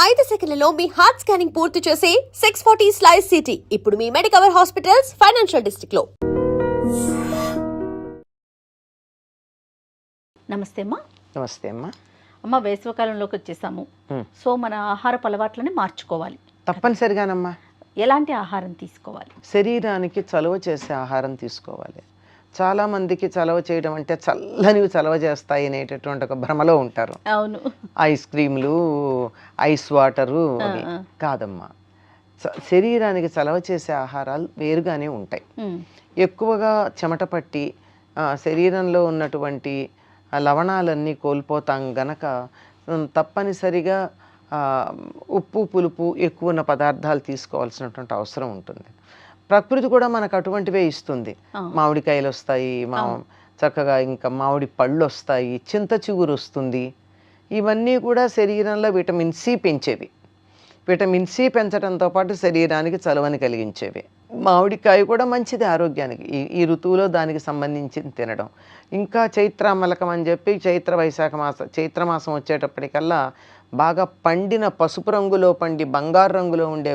5 సెకన్లలో మీ heart scanning పూర్తి చేసి 640 స్లైస్ సిటీ ఇప్పుడు మీ మెడికవర్ హాస్పిటల్స్ ఫైనాన్షియల్ డిస్ట్రిక్ట్ లో. నమస్తే అమ్మా. నమస్తే అమ్మా. అమ్మ, వేసవికాలంలోకి వచ్చేసాము. సో మన ఆహారపు అలవాట్లని మార్చుకోవాలి తప్పనిసరిగానమ్మా. ఎలాంటి ఆహారం తీసుకోవాలి? శరీరానికి చలువ చేసే ఆహారం తీసుకోవాలి. చాలామందికి చలవ చేయడం అంటే చల్లనివి చలవ చేస్తాయి అనేటటువంటి ఒక భ్రమలో ఉంటారు. అవును, ఐస్ క్రీములు, ఐస్ వాటరు అవి కాదమ్మా. శరీరానికి చలవ చేసే ఆహారాలు వేరుగానే ఉంటాయి. ఎక్కువగా చెమట పట్టి శరీరంలో ఉన్నటువంటి లవణాలన్నీ కోల్పోతాం గనక తప్పనిసరిగా ఉప్పు పులుపు ఎక్కువ ఉన్న పదార్థాలు తీసుకోవాల్సినటువంటి అవసరం ఉంటుంది. ప్రకృతి కూడా మనకు అటువంటివే ఇస్తుంది. మామిడికాయలు వస్తాయి, చక్కగా ఇంకా మామిడి పళ్ళు వస్తాయి, చింత చిగురు వస్తుంది. ఇవన్నీ కూడా శరీరంలో విటమిన్ సి పెంచేవి. విటమిన్ సి పెంచడంతో పాటు శరీరానికి చలువని కలిగించేవి. మామిడికాయ కూడా మంచిది ఆరోగ్యానికి. ఈ ఋతువులో దానికి సంబంధించి తినడం. ఇంకా చైత్రామలకం అని చెప్పి చైత్రమాసం వచ్చేటప్పటికల్లా బాగా పండిన పసుపు రంగులో పండి బంగారు రంగులో ఉండే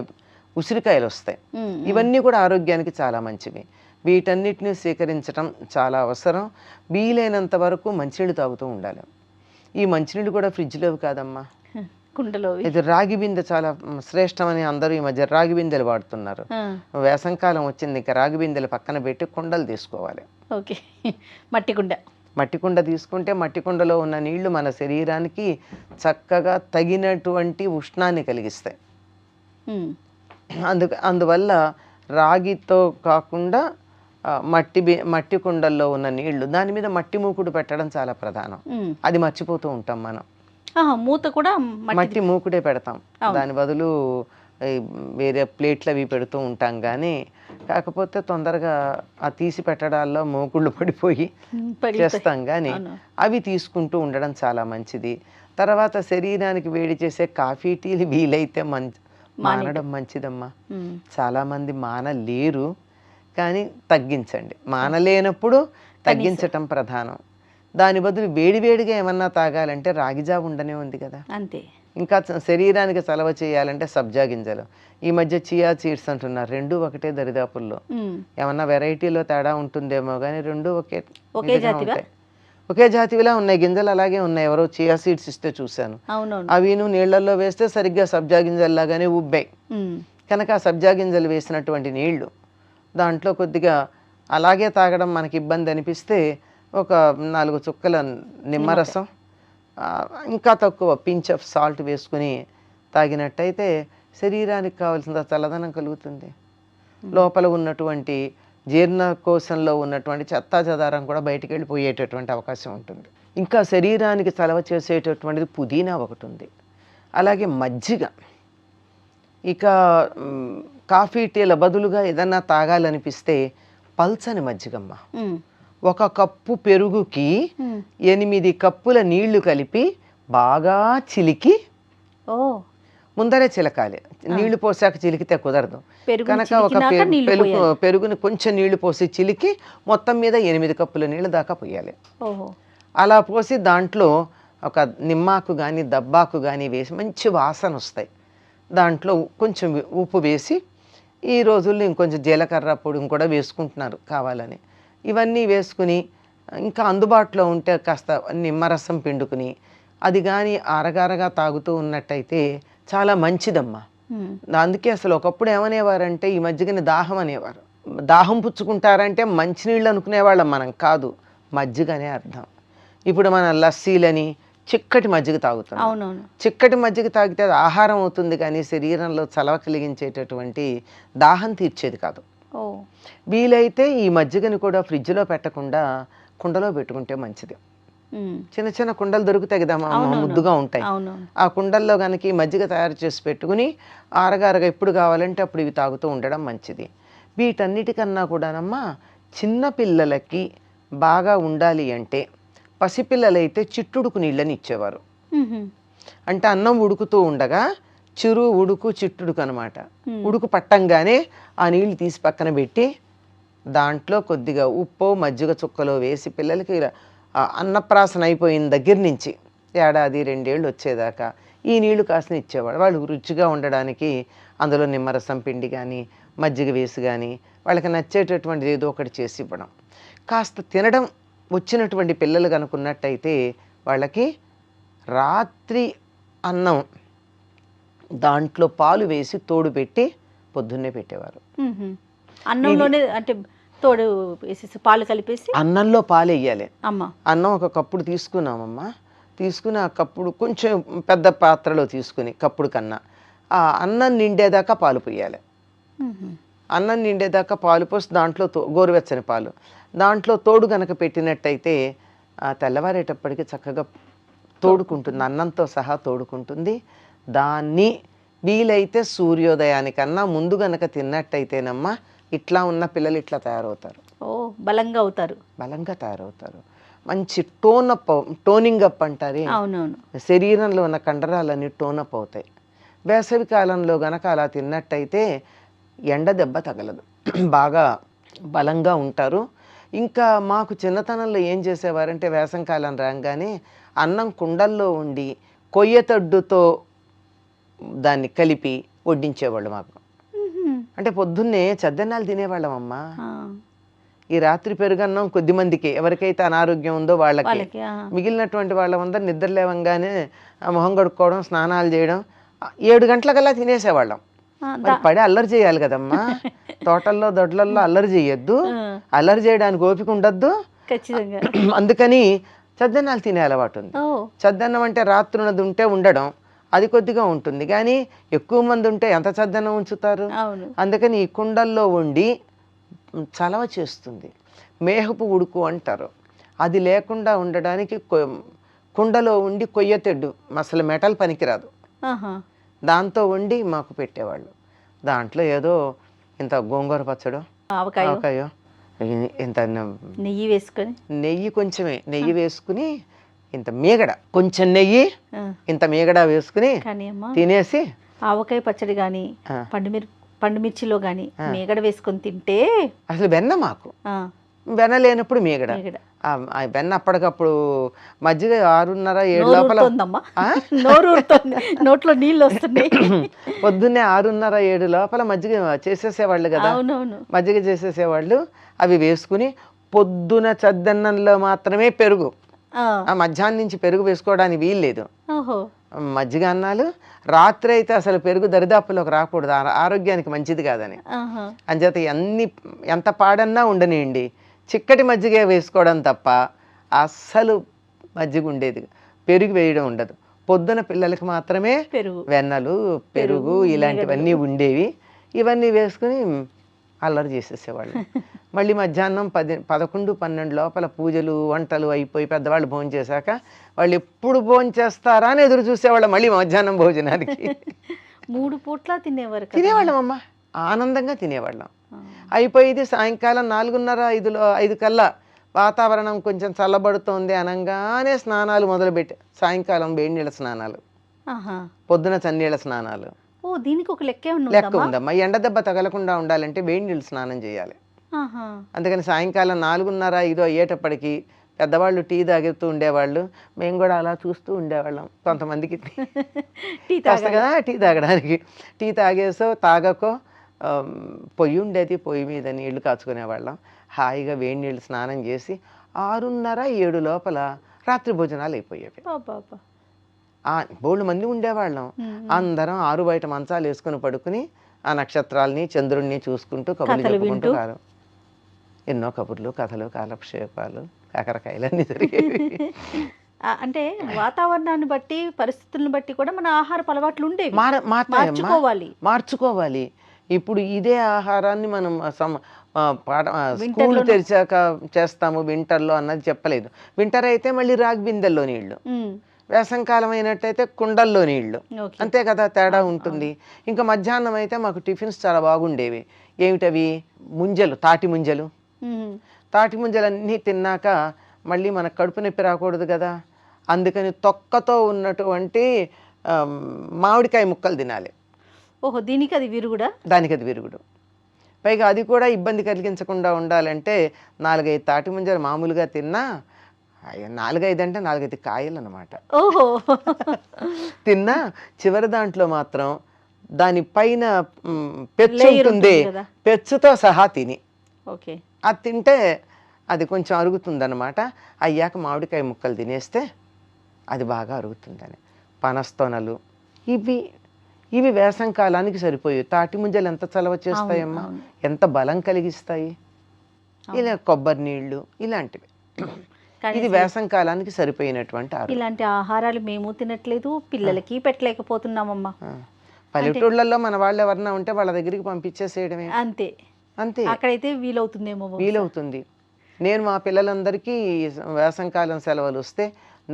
ఉసిరికాయలు వస్తాయి. ఇవన్నీ కూడా ఆరోగ్యానికి చాలా మంచివి. వీటన్నిటిని స్వీకరించడం చాలా అవసరం. వీలైనంత వరకు మంచినీళ్ళు తాగుతూ ఉండాలి. ఈ మంచినీళ్ళు కూడా ఫ్రిడ్జ్లోవి కాదమ్మా, కుండలో. ఇది రాగి బిందె చాలా శ్రేష్టమని అందరూ ఈ మధ్య రాగి బిందెలు వాడుతున్నారు. వేసంకాలం వచ్చింది, ఇంకా రాగి బిందెలు పక్కన పెట్టి కుండలు తీసుకోవాలి. ఓకే, మట్టి కుండ తీసుకుంటే మట్టి కుండలో ఉన్న నీళ్లు మన శరీరానికి చక్కగా తగినటువంటి ఉష్ణాన్ని కలిగిస్తాయి. అందువల్ల రాగితో కాకుండా మట్టి కుండల్లో ఉన్న నీళ్లు, దాని మీద మట్టి మూకుడు పెట్టడం చాలా ప్రధానం. అది మర్చిపోతూ ఉంటాం మనం. మూత కూడా మట్టి మూకుడే పెడతాం, దాని బదులు వేరే ప్లేట్లు అవి పెడుతూ ఉంటాం. కానీ కాకపోతే తొందరగా ఆ తీసి పెట్టడాల్లో మూకుళ్ళు పడిపోయి చేస్తాం. కానీ అవి తీసుకుంటూ ఉండడం చాలా మంచిది. తర్వాత శరీరానికి వేడి చేసే కాఫీ టీలు వీలైతే మానడం మంచిదమ్మా. చాలామంది మానలేరు, కానీ తగ్గించండి. మానలేనప్పుడు తగ్గించటం ప్రధానం. దాని బదులు వేడివేడిగా ఏమన్నా తాగాలంటే రాగిజావ ఉండనే ఉంది కదా, అంతే. ఇంకా శరీరానికి చలవ చేయాలంటే సబ్జా గింజలు. ఈ మధ్య చియా సీడ్స్ అంటున్నారు. రెండు ఒకటే దరిదాపుల్లో. ఏమన్నా వెరైటీలో తేడా ఉంటుందేమో కానీ రెండు ఒకే జాతివిలా ఉన్నాయి. గింజలు అలాగే ఉన్నాయి. ఎవరో చియా సీడ్స్ ఇస్తే చూశాను. అవిను నీళ్లలో వేస్తే సరిగ్గా సబ్జా గింజల్లాగానే ఉబ్బాయి. కనుక ఆ సబ్జా గింజలు వేసినటువంటి నీళ్లు దాంట్లో కొద్దిగా అలాగే తాగడం మనకి ఇబ్బంది అనిపిస్తే ఒక 4 చుక్కల నిమ్మరసం, ఇంకా తక్కువ పించ్ ఆఫ్ సాల్ట్ వేసుకుని తాగినట్టయితే శరీరానికి కావాల్సిన చల్లదనం కలుగుతుంది. లోపల ఉన్నటువంటి జీర్ణకోశంలో ఉన్నటువంటి చెత్తా చెదారం కూడా బయటికి వెళ్ళిపోయేటటువంటి అవకాశం ఉంటుంది. ఇంకా శరీరానికి చలవ చేసేటటువంటిది పుదీనా ఒకటి ఉంది. అలాగే మజ్జిగ. ఇక కాఫీ టీల బదులుగా ఏదన్నా తాగాలనిపిస్తే పల్చని మజ్జిగమ్మ. 1 కప్పు పెరుగుకి 8 కప్పుల నీళ్లు కలిపి బాగా చిలికి, ముందరే చిలకాలి. నీళ్లు పోసాక చిలికితే కుదరదు కనుక పెరుగుని కొంచెం నీళ్లు పోసి చిలికి మొత్తం మీద 8 కప్పుల నీళ్ళు దాకా పోయాలి. అలా పోసి దాంట్లో ఒక నిమ్మాకు కానీ దబ్బాకు కానీ వేసి మంచి వాసన వస్తాయి. దాంట్లో కొంచెం ఉప్పు వేసి, ఈ రోజుల్లో ఇంకొంచెం జీలకర్ర పొడి కూడా వేసుకుంటున్నారు కావాలని. ఇవన్నీ వేసుకుని ఇంకా అందుబాటులో ఉంటే కాస్త నిమ్మరసం పిండుకుని అది కానీ అరగరగా తాగుతూ ఉన్నట్టయితే చాలా మంచిదమ్మా. అందుకే అసలు ఒకప్పుడు ఏమనేవారంటే ఈ మజ్జిగని దాహం అనేవారు. దాహం పుచ్చుకుంటారంటే మంచినీళ్ళు అనుకునేవాళ్ళం మనం, కాదు మజ్జిగనే అర్థం. ఇప్పుడు మన లస్సీలని చిక్కటి మజ్జిగ తాగుతాం. చిక్కటి మజ్జిగ తాగితే అది ఆహారం అవుతుంది, కానీ శరీరంలో చలవ కలిగించేటటువంటి దాహం తీర్చేది కాదు. వీలైతే ఈ మజ్జిగని కూడా ఫ్రిడ్జ్లో పెట్టకుండా కుండలో పెట్టుకుంటే మంచిది. చిన్న చిన్న కుండలు దొరుకుతాయి కదా, ముద్దుగా ఉంటాయి. ఆ కుండల్లో కనుక ఈ మజ్జిగ తయారు చేసి పెట్టుకుని అరగరగా ఎప్పుడు కావాలంటే అప్పుడు ఇవి తాగుతూ ఉండడం మంచిది. వీటన్నిటికన్నా కూడానమ్మా చిన్న పిల్లలకి బాగా ఉండాలి అంటే, పసిపిల్లలైతే చిట్టుడుకు నీళ్ళని ఇచ్చేవారు. అంటే అన్నం ఉడుకుతూ ఉండగా ఉడుకు చిట్టుడుకు అనమాట. ఉడుకు పట్టంగానే ఆ నీళ్ళు తీసి పక్కన పెట్టి దాంట్లో కొద్దిగా ఉప్పు మజ్జిగ చుక్కలో వేసి పిల్లలకి అన్నప్రాసన అయిపోయిన దగ్గర నుంచి 1-2 ఏళ్ళు వచ్చేదాకా ఈ నీళ్లు కాసిన ఇచ్చేవాడు. వాళ్ళు రుచిగా ఉండడానికి అందులో నిమ్మరసం పిండి కానీ మజ్జిగ వేసి కానీ వాళ్ళకి నచ్చేటటువంటిది ఏదో ఒకటి చేసి ఇవ్వడం. కాస్త తినడం వచ్చినటువంటి పిల్లలు కనుకున్నట్టయితే వాళ్ళకి రాత్రి అన్నం దాంట్లో పాలు వేసి తోడు పెట్టి పొద్దున్నే పెట్టేవారు. అన్నంలోనే అంటే తోడు వేసేసి పాలు కలిపేసి అన్నంలో పాలు వేయాలి. అమ్మ అన్నం ఒక కప్పుడు తీసుకున్నామమ్మా, తీసుకుని ఆ కప్పుడు కొంచెం పెద్ద పాత్రలో తీసుకుని కప్పుడు కన్నా ఆ అన్నం నిండేదాకా పాలు పోయాలి. అన్నం నిండేదాకా పాలు పోసి దాంట్లో గోరువెచ్చని పాలు దాంట్లో తోడు కనుక పెట్టినట్టయితే తెల్లవారేటప్పటికి చక్కగా తోడుకుంటుంది, అన్నంతో సహా తోడుకుంటుంది. దాన్ని వీలైతే సూర్యోదయానికన్నా ముందు గనక తిన్నట్టయితేనమ్మా ఇట్లా ఉన్న పిల్లలు ఇట్లా తయారవుతారు. ఓ బలంగా అవుతారు, బలంగా తయారవుతారు. మంచి టోనింగ్ అప్ అంటారే, అవునవును, శరీరంలో ఉన్న కండరాలన్నీ టోనప్ అవుతాయి. వేసవి కాలంలో గనక అలా తిన్నట్టయితే ఎండ దెబ్బ తగలదు, బాగా బలంగా ఉంటారు. ఇంకా మాకు చిన్నతనంలో ఏం చేసేవారంటే వేసవికాలం రాగానే అన్నం కుండల్లో ఉండి కొయ్యతడ్డుతో దాన్ని కలిపి వడ్డించేవాళ్ళు మాకు. అంటే పొద్దున్నే చద్దన్నాలు తినేవాళ్ళం అమ్మా. ఈ రాత్రి పెరుగన్నం కొద్ది మందికి, ఎవరికైతే అనారోగ్యం ఉందో వాళ్ళకి. మిగిలినటువంటి వాళ్ళందరూ నిద్ర లేవంగానే మొహం కడుక్కోవడం, స్నానాలు చేయడం, 7 గంటలకల్లా తినేసేవాళ్ళం. మరి పడి అల్లరి చేయాలి కదమ్మా, తోటల్లో దొడ్లల్లో అల్లరి చేయొద్దు, అల్లరి చేయడానికి ఓపిక ఉండద్దు. అందుకని చద్దన్నాలు తినే అలవాటు ఉంది. చద్దన్నం అంటే రాత్రున్నది ఉంటే ఉండడం, అది కొద్దిగా ఉంటుంది, కానీ ఎక్కువ మంది ఉంటే ఎంత చద్దన్నం ఉంచుతారు. అందుకని ఈ కుండల్లో వండి చలవ చేస్తుంది. మేహపు ఉడుకు అంటారు, అది లేకుండా ఉండడానికి కుండలో ఉండి కొయ్యతెడ్డు, అసలు మెటల్ పనికిరాదు, దాంతో వండి మాకు పెట్టేవాళ్ళు. దాంట్లో ఏదో ఇంత గోంగూర పచ్చడో ఆవకాయో ఇంత నెయ్యి వేసుకొని, నెయ్యి కొంచెమే నెయ్యి వేసుకుని, ఇంత మీగడ కొంచెం నెయ్యి ఇంత మీగడ వేసుకుని తినేసి, ఆవకాయ పచ్చడి కానీ పండుమిర్చిలో కానీ మీగడ వేసుకొని తింటే అసలు వెన్న, మాకు వెన్న లేనప్పుడు మీగడ. వెన్న అప్పటికప్పుడు మజ్జిగ 6:30-7 లోపల నోట్లో నీళ్ళు వస్తున్నాయి. పొద్దున్నే 6:30-7 లోపల మజ్జిగ చేసేసేవాళ్ళు కదా, మజ్జిగ చేసేసేవాళ్ళు. అవి వేసుకుని పొద్దున చద్దన్నంలో మాత్రమే పెరుగు, మధ్యాహ్నం నుంచి పెరుగు వేసుకోవడానికి వీల్లేదు. మజ్జిగ అన్నాలు రాత్రి అయితే అసలు పెరుగు దరిదాపులోకి రాకూడదు, ఆరోగ్యానికి మంచిది కాదని. అంచేత ఎంత పాడన్నా ఉండనియండి, చిక్కటి మజ్జిగ వేసుకోవడం తప్ప అస్సలు మజ్జిగ ఉండేది, పెరుగు వేయడం ఉండదు. పొద్దున పిల్లలకి మాత్రమే వెన్నలు, పెరుగు ఇలాంటివన్నీ ఉండేవి. ఇవన్నీ వేసుకుని అల్లరి చేసేసేవాళ్ళు. మళ్ళీ మధ్యాహ్నం 11-12 లోపల పూజలు వంటలు అయిపోయి పెద్దవాళ్ళు భోజనం చేశాక వాళ్ళు ఎప్పుడు భోజనం చేస్తారా అని ఎదురు చూసేవాళ్ళం. మళ్ళీ మధ్యాహ్నం భోజనానికి 3 పూట్ల తినేవాళ్ళం అమ్మ, ఆనందంగా తినేవాళ్ళం. అయిపోయింది సాయంకాలం 4:30-5 కల్లా వాతావరణం కొంచెం చల్లబడుతోంది అనగానే స్నానాలు మొదలుపెట్టి, సాయంకాలం వేడి నీళ్ళ స్నానాలు, పొద్దున చన్నీళ్ళ స్నానాలు. దీనికి ఒక లెక్క ఉందమ్మా. ఎండ దెబ్బ తగలకుండా ఉండాలంటే వేడి నీళ్ళు స్నానం చేయాలి. అందుకని సాయంకాలం 4:30-5 అయ్యేటప్పటికి పెద్దవాళ్ళు టీ తాగుతూ ఉండేవాళ్ళు, మేము కూడా అలా చూస్తూ ఉండేవాళ్ళం. కొంతమందికి కాస్త కదా టీ తాగడానికి, టీ తాగేసో తాగకో పొయ్యి ఉండేది, పొయ్యి మీద నీళ్లు కాచుకునేవాళ్ళం. హాయిగా వేడి నీళ్ళు స్నానం చేసి 6:30-7 లోపల రాత్రి భోజనాలు అయిపోయేవి. బోళ్ళు మంది ఉండేవాళ్ళం. అందరం 6 బయట మంచాలు వేసుకుని పడుకుని ఆ నక్షత్రాలని చంద్రుడిని చూసుకుంటూ కబుర్లు చెప్పుకుంటూ ఎన్నో కబుర్లు, కథలు, కాలక్షేపాలు, కాకరకాయలన్నీ జరిగేవి. అంటే వాతావరణాన్ని బట్టి, పరిస్థితులను బట్టి కూడా మన ఆహారపు అలవాట్లు ఉండేవి, మార్చుకోవాలి. ఇప్పుడు ఇదే ఆహారాన్ని మనం స్కూల్ తెరిచాక చేస్తాము వింటర్లో అన్నది చెప్పలేదు. వింటర్ అయితే మళ్ళీ రాగి బిందెల్లో నీళ్లు, వేసంకాలం అయినట్టయితే కుండల్లో నీళ్లు, అంతే కదా, తేడా ఉంటుంది. ఇంకా మధ్యాహ్నం అయితే మాకు టిఫిన్స్ చాలా బాగుండేవి. ఏమిటవి? ముంజలు, తాటి ముంజలు. తాటి ముంజలన్నీ తిన్నాక మళ్ళీ మనకు కడుపు నొప్పి రాకూడదు కదా, అందుకని తొక్కతో ఉన్నటువంటి మామిడికాయ ముక్కలు తినాలి. దీనికి అది విరుగుడా? దానికి అది విరుగుడు. పైగా అది కూడా ఇబ్బంది కలిగించకుండా ఉండాలంటే 4-5 తాటి ముంజలు మామూలుగా తిన్నా అయ్యో 4-5 అంటే 4-5 కాయలు అనమాట. ఓహో. తిన్నా చివరి దాంట్లో మాత్రం దాని పైన పెచ్చు Layer ఉంటుంది, ఉంటుంది కదా. పెచ్చుతో సహా తిని ఓకే. అది తింటే అది కొంచెం అరుగుతుందన్నమాట. అయ్యాక మామిడికాయ ముక్కలు తినేస్తే అది బాగా అరుగుతుందని. పనస్తొనలు ఇవి వేసవి కాలానికి సరిపోయి. తాటి ముంజలు ఎంత చలవ చేస్తాయమ్మా, ఎంత బలం కలిగిస్తాయి. ఇలా కొబ్బరి నీళ్ళు ఇలాంటివి. ఇది వేసవి కాలానికి సరిపోయినటువంటి ఆహారం. ఇలాంటి ఆహారాలు మేము తినట్లేదు, పిల్లలకి పెట్టలేకపోతున్నామమ్మా. పల్లెటూళ్ళల్లో మన వాళ్ళు ఎవరన్నా ఉంటే వాళ్ళ దగ్గరికి పంపించేసేయడమే. అంతే అంతే, అక్కడైతే వీలవుతుందేమో. వీలవుతుంది. నేను మా పిల్లలందరికీ వేసవికాలం సెలవులు వస్తే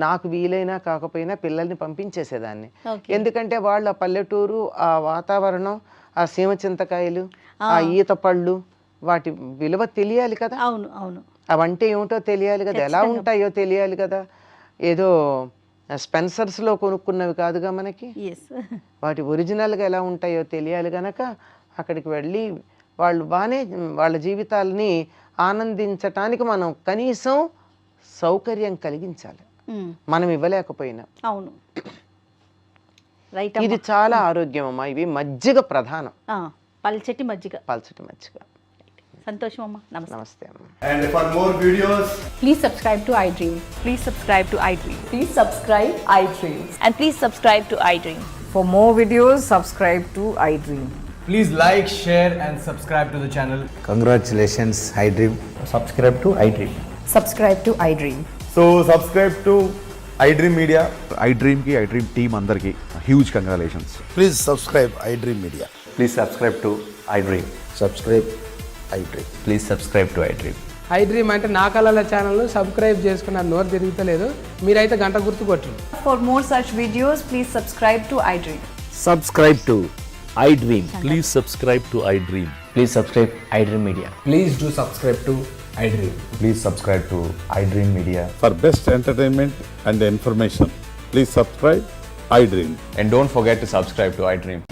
నాకు వీలైనా కాకపోయినా పిల్లల్ని పంపించేసేదాన్ని. ఎందుకంటే వాళ్ళ పల్లెటూరు, ఆ వాతావరణం, ఆ సీమ చింతకాయలు, ఆ ఈత పళ్ళు, వాటి విలువ తెలియాలి కదా. అవును అవును. అవంటే ఏమిటో తెలియాలి కదా, ఎలా ఉంటాయో తెలియాలి కదా. ఏదో స్పెన్సర్స్లో కొనుక్కున్నవి కాదుగా మనకి. వాటి ఒరిజినల్గా ఎలా ఉంటాయో తెలియాలి కనుక అక్కడికి వెళ్ళి వాళ్ళు బాగానే వాళ్ళ జీవితాలని ఆనందించటానికి మనం కనీసం సౌకర్యం కలిగించాలి, మనం ఇవ్వలేకపోయినా. అవును, రైట్. ఇది చాలా ఆరోగ్యం అమ్మా. ఇవి మజ్జిగ ప్రధానం, పల్చటి మజ్జిగ. సంతోషం అమ్మా. నమస్తే అమ్మా. And for more videos, Please subscribe to iDream. Please subscribe to iDream. Please subscribe iDream. And please subscribe to iDream. For more videos, subscribe to iDream. please like, share and subscribe to the channel. Congratulations, iDream. Subscribe to iDream. Subscribe to iDream. So subscribe to iDream Media. iDream ki iDream team andarki huge congratulations. Please subscribe iDream Media. Please subscribe to iDream. Subscribe iDream. Please subscribe to iDream. iDream అంటే నా కళల channel subscribe చేసుకున్న నోరు తిరుగుతలేదు, మీరైతే గంట గుర్తు కొట్టండి. For more such videos, please subscribe to iDream. Subscribe to iDream. Please subscribe to iDream. Please subscribe iDream Media. Please do subscribe to iDream. Please subscribe to iDream Media. For best entertainment and information, please subscribe iDream. And don't forget to subscribe to iDream.